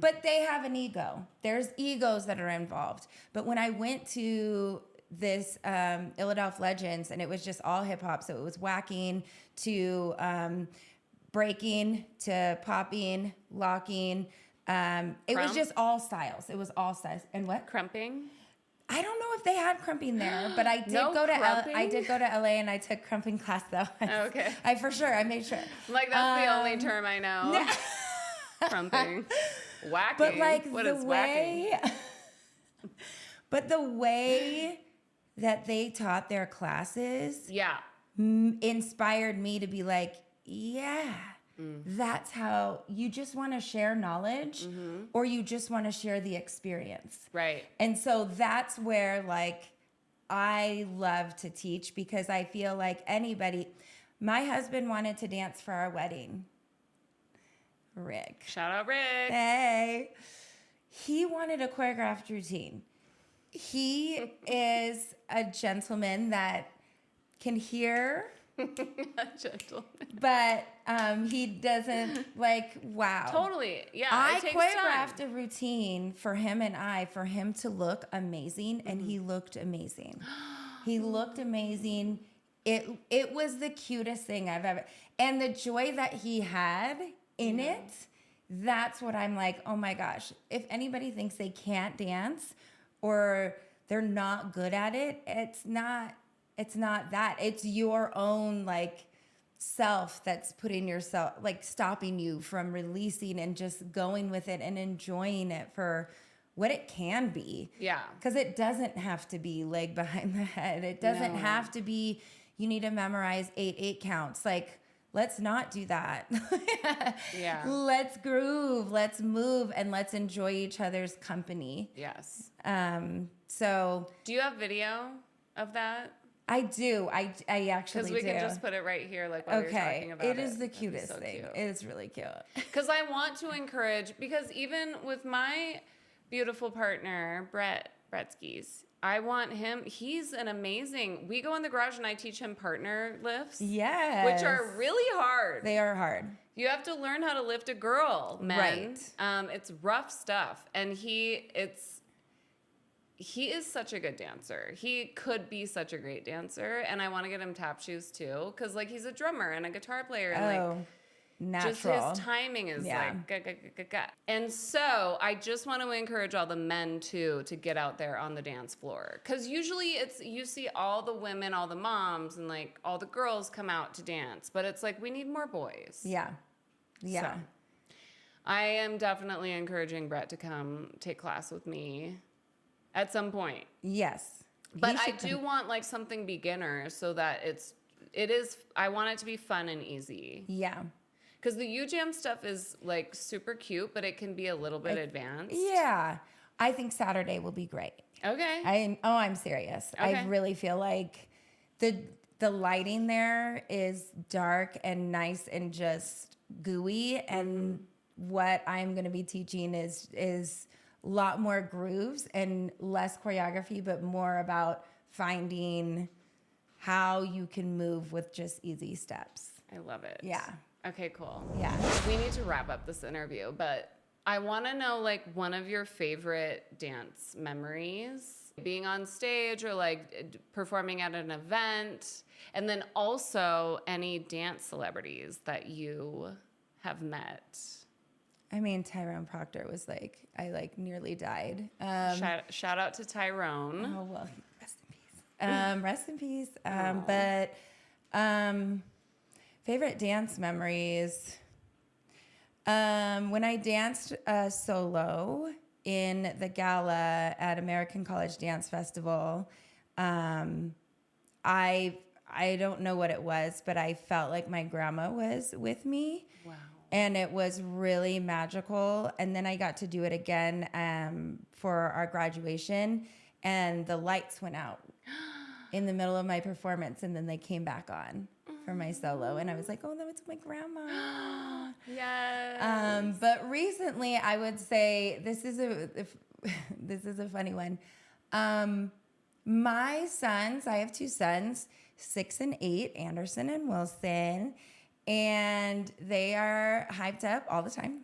but they have an ego. There's egos that are involved. But when I went to this Philadelphia Legends and it was just all hip hop, so it was whacking to breaking to popping, locking. It was just all styles. It was all styles. And what? Crumping? I don't know if they had crumping there, but I did go to LA and I took crumping class though. Okay. I made sure. Like that's the only term I know. Crumping. Whacking. But like what the is way whacking? But the way that they taught their classes inspired me to be like, that's how you just want to share knowledge or you just want to share the experience. Right. And so that's where like I love to teach because I feel like my husband wanted to dance for our wedding. Rick. Shout out Rick. Hey. He wanted a choreographed routine. He is a gentleman that can hear, A gentleman. but he doesn't like, wow. Totally. Yeah. I it takes choreographed time. a routine for him and for him to look amazing, and he looked amazing. He looked amazing. It was the cutest thing I've ever, and the joy that he had in it, that's what I'm like, oh my gosh. If anybody thinks they can't dance or they're not good at it, it's not that. It's your own like self that's putting yourself, like stopping you from releasing and just going with it and enjoying it for what it can be. Yeah. Because it doesn't have to be leg behind the head. It doesn't have to be, you need to memorize 8 counts. Like, let's not do that. Yeah. Let's groove, let's move, and let's enjoy each other's company. Yes. So Do you have video of that? I do. I actually do. Because we can just put it right here, like while you're talking about it. It is the That'd be cutest so thing. cute. It is really cute. Because I want to encourage, because even with my beautiful partner, Brett Skis, I want him, he's an amazing, we go in the garage and I teach him partner lifts. Yes. Which are really hard. They are hard. You have to learn how to lift a girl, men. Right. It's rough stuff. And he is such a good dancer. He could be such a great dancer. And I want to get him tap shoes too. Because like he's a drummer and a guitar player. And like natural. just his timing is like ga. And so I just want to encourage all the men too to get out there on the dance floor. Because usually you see all the women, all the moms, and like all the girls come out to dance. But it's like we need more boys. Yeah. Yeah. So, I am definitely encouraging Brett to come take class with me at some point. Yes. But I do want like something beginner so that I want it to be fun and easy. Yeah. Because the UJam stuff is like super cute, but it can be a little bit advanced. Yeah. I think Saturday will be great. Okay. I'm serious. Okay. I really feel like the lighting there is dark and nice and just gooey, and what I'm going to be teaching is a lot more grooves and less choreography, but more about finding how you can move with just easy steps. I love it. Yeah. Okay, cool. Yeah. We need to wrap up this interview, but I want to know like one of your favorite dance memories, being on stage or like performing at an event, and then also any dance celebrities that you have met. I mean, Tyrone Proctor was like, I like nearly died. Shout out to Tyrone. Oh, well, rest in peace. Rest in peace. But favorite dance memories. When I danced solo in the gala at American College Dance Festival, I don't know what it was, but I felt like my grandma was with me. Wow. And it was really magical. And then I got to do it again for our graduation, and the lights went out in the middle of my performance, and then they came back on for my solo. And I was like, oh, that was my grandma. Yes. But recently, I would say this is a funny one. My sons, I have 2 sons, 6 and 8, Anderson and Wilson. And they are hyped up all the time.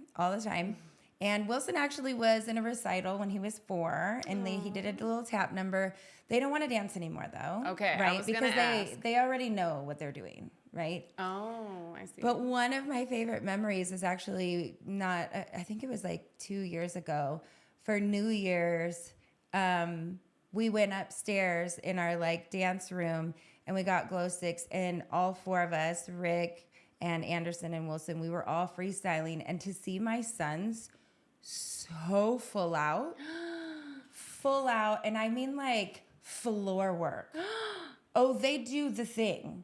And Wilson actually was in a recital when he was 4, and he did a little tap number. They don't want to dance anymore, though. Okay, I right? was Because gonna ask. they already know what they're doing, right? Oh, I see. But one of my favorite memories is actually not. I think it was like 2 years ago. For New Year's, we went upstairs in our like dance room, and we got glow sticks, and all 4 of us, Rick and Anderson and Wilson, we were all freestyling. And to see my sons so full out, and I mean like floor work. Oh, they do the thing,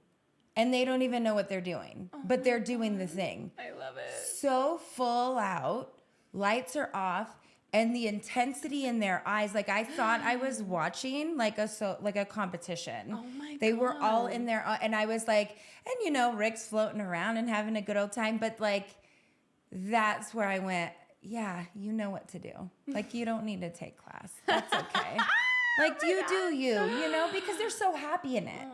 and they don't even know what they're doing, but they're doing the thing. I love it. So full out, lights are off, and the intensity in their eyes, like I thought I was watching like a competition. Oh my They were all God. in there, and I was like, and you know, Rick's floating around and having a good old time, but like that's where I went, yeah, you know what to do. Like you don't need to take class. That's okay. Like, you do you, because they're so happy in it.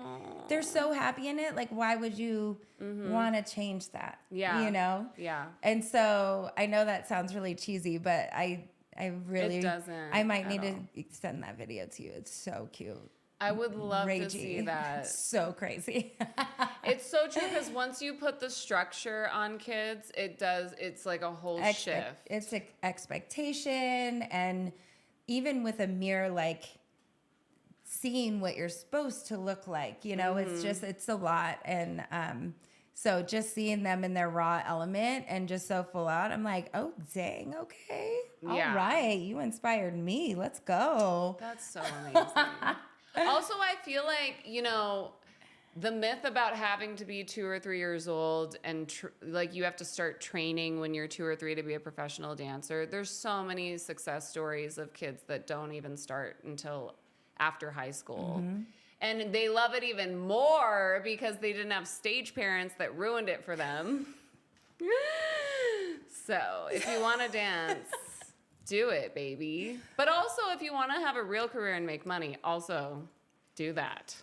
They're so happy in it. Like, why would you want to change that? Yeah. Yeah. And so I know that sounds really cheesy, but I really, It doesn't I might need at to send that video to you. It's so cute. I would love Ragey. to see that. So crazy. It's so true because once you put the structure on kids, it's like a whole shift. It's an expectation. And even with a mirror, like seeing what you're supposed to look like, it's a lot. And so just seeing them in their raw element and just so full out, I'm like, oh, dang, okay. All right. You inspired me. Let's go. That's so amazing. Also, I feel like, the myth about having to be 2 or 3 years old and like you have to start training when you're 2 or 3 to be a professional dancer. There's so many success stories of kids that don't even start until after high school. Mm-hmm. And they love it even more because they didn't have stage parents that ruined it for them. So if you want to dance, do it, baby. But also, if you want to have a real career and make money, also do that.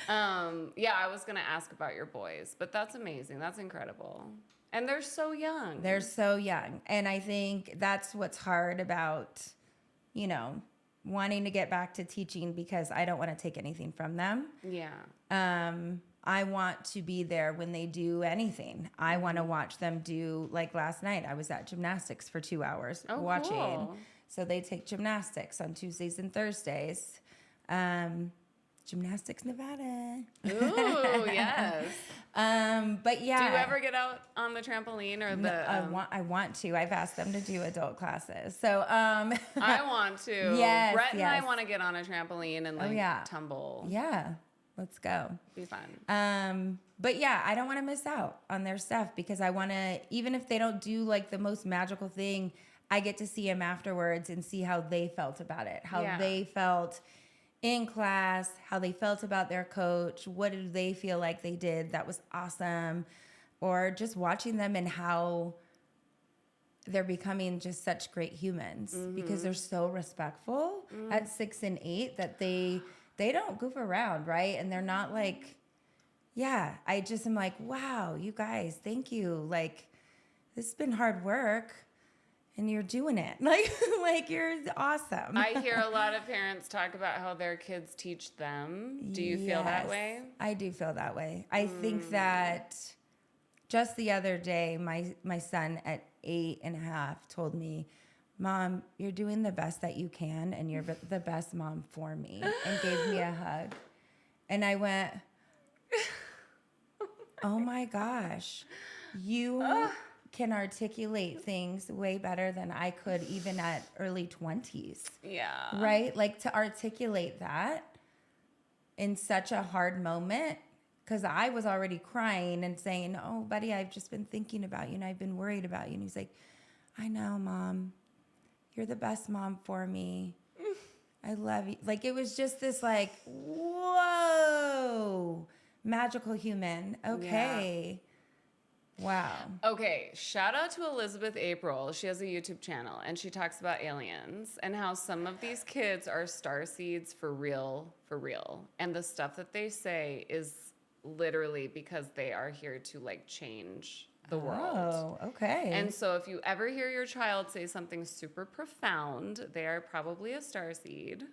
I was going to ask about your boys, but that's amazing. That's incredible. And they're so young. They're so young. And I think that's what's hard about, wanting to get back to teaching because I don't want to take anything from them. Yeah. I want to be there when they do anything. I want to watch them do, like last night, I was at gymnastics for 2 hours watching. Cool. So they take gymnastics on Tuesdays and Thursdays. Gymnastics Nevada. Ooh, yes. But yeah. Do you ever get out on the trampoline or the? I want to. I've asked them to do adult classes. So I want to. Yes. Brett and I want to get on a trampoline and tumble. Yeah. Let's go. Be fun. But yeah, I don't want to miss out on their stuff because I want to, even if they don't do like the most magical thing, I get to see them afterwards and see how they felt about it, how they felt in class, how they felt about their coach, what did they feel like they did that was awesome, or just watching them and how they're becoming just such great humans because they're so respectful at 6 and 8 that they don't goof around, right? And they're not like, I just am like, wow, you guys, thank you. Like, this has been hard work. And you're doing it. Like you're awesome. I hear a lot of parents talk about how their kids teach them. Do you feel that way? I do feel that way. I think that just the other day, my son at 8.5 told me, Mom, you're doing the best that you can, and you're the best mom for me, and gave me a hug. And I went, oh my gosh, you can articulate things way better than I could even at early 20s. Yeah. Right? Like to articulate that in such a hard moment, because I was already crying and saying, oh, buddy, I've just been thinking about you and I've been worried about you. And he's like, I know, Mom. You're the best mom for me. I love you. Like, it was just this like, whoa, magical human. Okay. Yeah. Wow. Okay, shout out to Elizabeth April. She has a YouTube channel, and she talks about aliens and how some of these kids are starseeds for real. And the stuff that they say is literally because they are here to, like, change the world. Oh, okay. And so if you ever hear your child say something super profound, they are probably a starseed.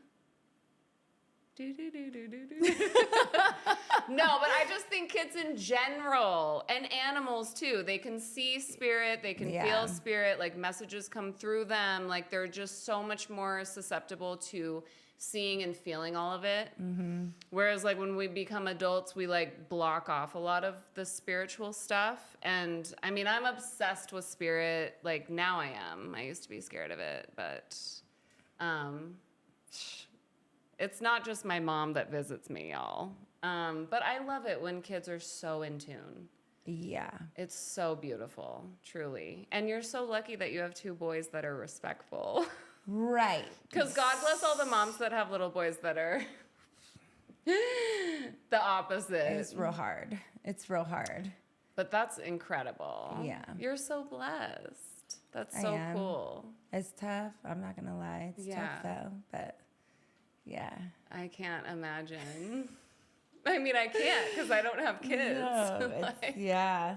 No, but I just think kids in general and animals too, they can see spirit, they can feel spirit, like messages come through them, like they're just so much more susceptible to seeing and feeling all of it. Mm-hmm. Whereas like when we become adults, we like block off a lot of the spiritual stuff. And I mean, I'm obsessed with spirit. Like now I am. I used to be scared of it, but it's not just my mom that visits me, y'all. But I love it when kids are so in tune. Yeah. It's so beautiful, truly. And you're so lucky that you have 2 boys that are respectful. Right. Because God bless all the moms that have little boys that are the opposite. It's real hard. But that's incredible. Yeah. You're so blessed. That's I so am. cool. It's tough. I'm not gonna lie. It's Yeah. tough though. But yeah. I can't imagine. I mean, I can't because I don't have kids. No, it's, Like, yeah.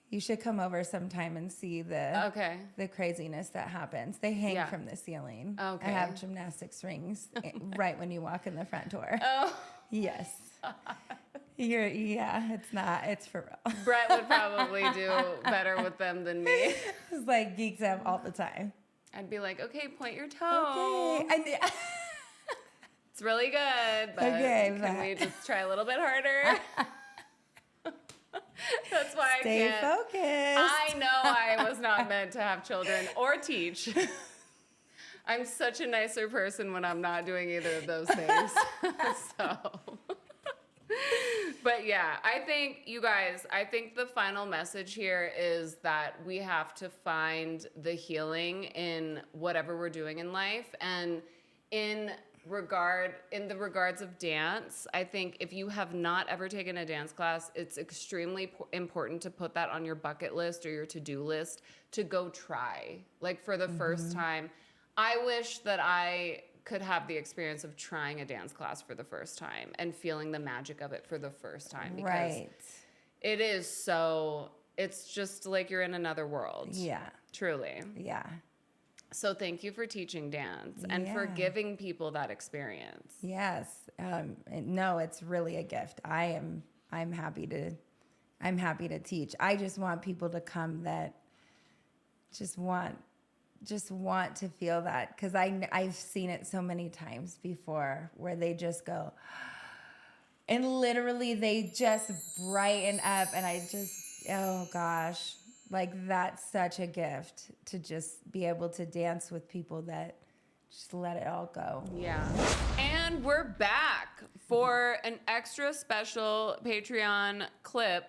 You should come over sometime and see the craziness that happens. They hang from the ceiling. Okay. I have gymnastics rings right when you walk in the front door. Oh. Yes. It's for real. Brett would probably do better with them than me. It's like geeks out all the time. I'd be like, okay, point your toe. Okay. It's really good, but can we just try a little bit harder? That's why I Stay can't. focused. I know I was not meant to have children or teach. I'm such a nicer person when I'm not doing either of those things. But yeah, I think, you guys, the final message here is that we have to find the healing in whatever we're doing in life. And in the regards of dance, I think if you have not ever taken a dance class, it's extremely important to put that on your bucket list or your to-do list to go try, like for the first time. I wish that I could have the experience of trying a dance class for the first time and feeling the magic of it for the first time, because it is so, it's just like you're in another world. Yeah. Truly. Yeah. So thank you for teaching dance and for giving people that experience. Yes. No, it's really a gift. I'm happy to teach. I just want people to come that just want to feel that, because I've seen it so many times before where they just go and literally they just brighten up, and I just, oh gosh. Like, that's such a gift to just be able to dance with people that just let it all go. Yeah. And we're back for an extra special Patreon clip.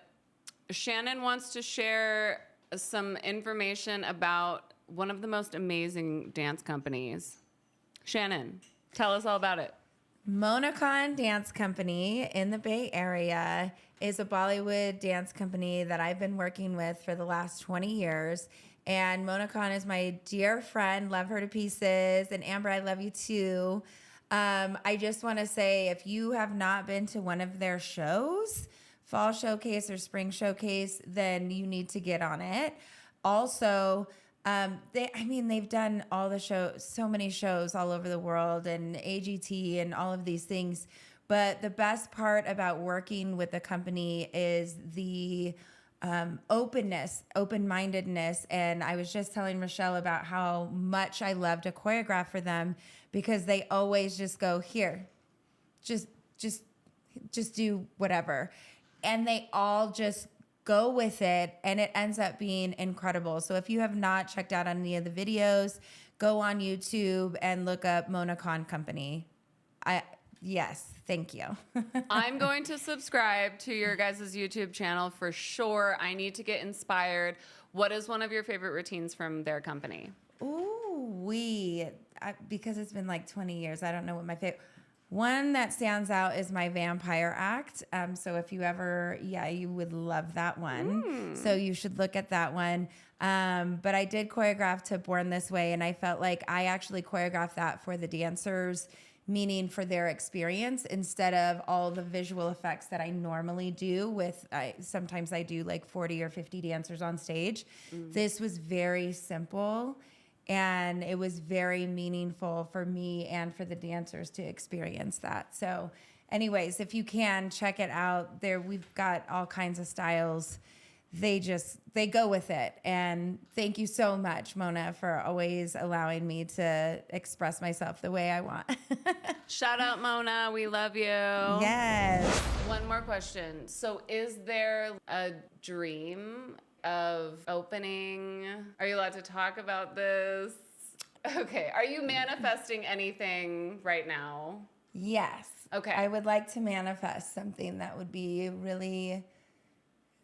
Shannon wants to share some information about one of the most amazing dance companies. Shannon, tell us all about it. Monacon Dance Company in the Bay Area is a Bollywood dance company that I've been working with for the last 20 years. And Monacon is my dear friend. Love her to pieces. And Amber, I love you too. I just want to say, if you have not been to one of their shows, Fall Showcase or Spring Showcase, then you need to get on it. Also, they've done all the shows, so many shows all over the world, and AGT and all of these things. But the best part about working with the company is the openness, open-mindedness. And I was just telling Rochelle about how much I love to choreograph for them, because they always just go, here, just do whatever. And they all just go with it, and it ends up being incredible. So if you have not checked out any of the videos, go on YouTube and look up Monacon Company. Yes, thank you. I'm going to subscribe to your guys' YouTube channel for sure. I need to get inspired. What is one of your favorite routines from their company? Because it's been like 20 years, I don't know what my favorite. One that stands out is my vampire act. So if you ever, you would love that one. So you should look at that one. But I did choreograph to Born This Way, and I felt like I actually choreographed that for the dancers, meaning for their experience, instead of all the visual effects that I normally do with, sometimes I do like 40 or 50 dancers on stage. This was very simple. And it was very meaningful for me and for the dancers to experience that. So anyways, if you can, check it out. We've got all kinds of styles. They go with it. And thank you so much, Mona, for always allowing me to express myself the way I want. Shout out, Mona. We love you. Yes. One more question. So is there a dream of opening? Are you allowed to talk about this? Okay. Are you manifesting anything right now? Yes. Okay. I would like to manifest something that would be really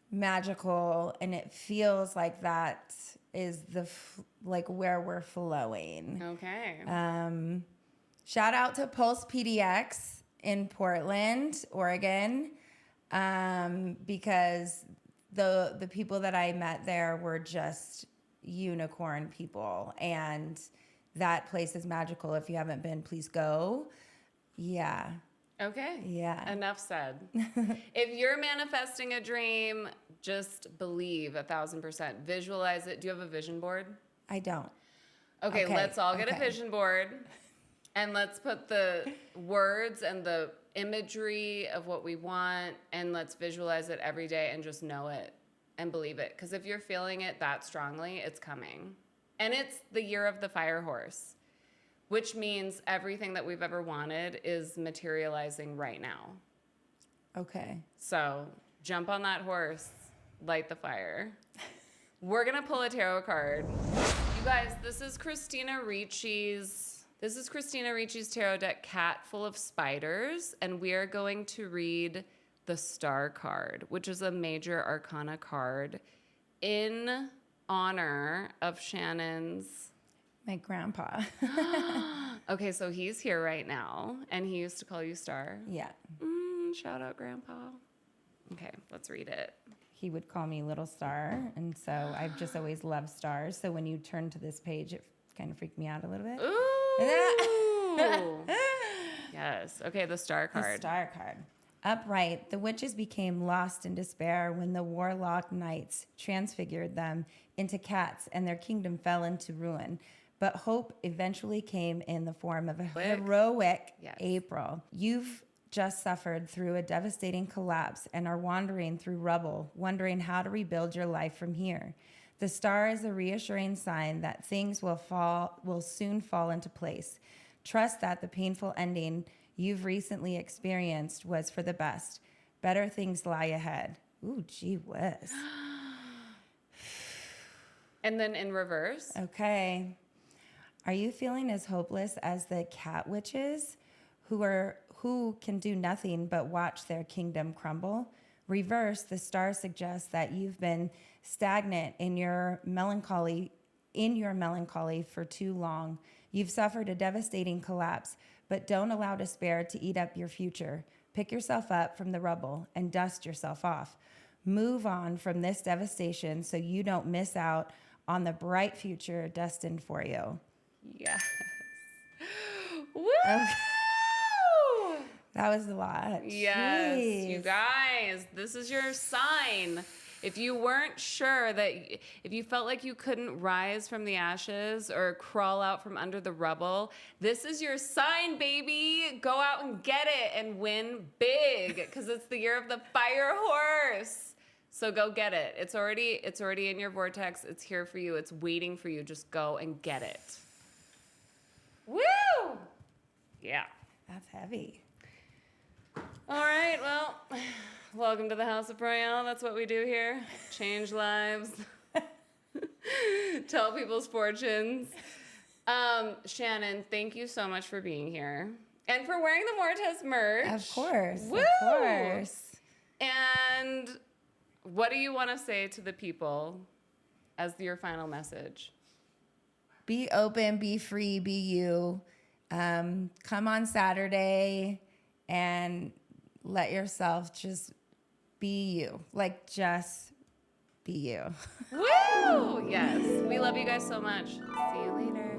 magical, and it feels like that is where we're flowing. Okay. Shout out to Pulse PDX in Portland, Oregon, because the people that I met there were just, unicorn people, and that place is magical. If you haven't been, please go. Yeah. Okay. Yeah. Enough said. If you're manifesting a dream, just believe 1,000%. Visualize it. Do you have a vision board? I don't. Okay, Okay, let's all get a okay. vision board and let's put the words and the imagery of what we want, and let's visualize it every day and just know it and believe it. Because if you're feeling it that strongly, it's coming. And it's the year of the fire horse, which means everything that we've ever wanted is materializing right now. Okay. So jump on that horse, light the fire. We're going to pull a tarot card. You guys, this is Christina Ricci's tarot deck, Cat Full of Spiders, and we are going to read the Star card, which is a major arcana card in honor of Shannon's... My grandpa. Okay, so he's here right now, and he used to call you Star. Yeah. Shout out, Grandpa. Okay, let's read it. He would call me Little Star, and so I've just always loved stars. So when you turn to this page, it kind of freaked me out a little bit. Ooh. Yes. Okay, the Star The card. Star card. Upright, the witches became lost in despair when the warlock knights transfigured them into cats, and their kingdom fell into ruin. But hope eventually came in the form of a heroic April. You've just suffered through a devastating collapse and are wandering through rubble, wondering how to rebuild your life from here. The star is a reassuring sign that things will soon fall into place. Trust that the painful ending you've recently experienced was for the best. Better things lie ahead. Ooh, gee whiz. And then in reverse. Okay. Are you feeling as hopeless as the cat witches who can do nothing but watch their kingdom crumble? Reverse, the star suggests that you've been stagnant in your melancholy for too long. You've suffered a devastating collapse, but don't allow despair to eat up your future. Pick yourself up from the rubble and dust yourself off. Move on from this devastation so you don't miss out on the bright future destined for you. Yes. Woo! Okay. That was a lot. Yes, Jeez. you guys, this is your sign. If you weren't sure if you felt like you couldn't rise from the ashes or crawl out from under the rubble, this is your sign, baby. Go out and get it and win big, because it's the year of the fire horse. So go get it. It's already in your vortex. It's here for you. It's waiting for you. Just go and get it. Woo! Yeah. That's heavy. All right, well, welcome to the House of Royale. That's what we do here. Change lives. Tell people's fortunes. Shannon, thank you so much for being here. And for wearing the Mortez merch. Of course. Woo! Of course. And what do you want to say to the people as your final message? Be open, be free, be you. Come on Saturday and let yourself just be you. Like, just be you. Woo! Yes. We love you guys so much. See you later.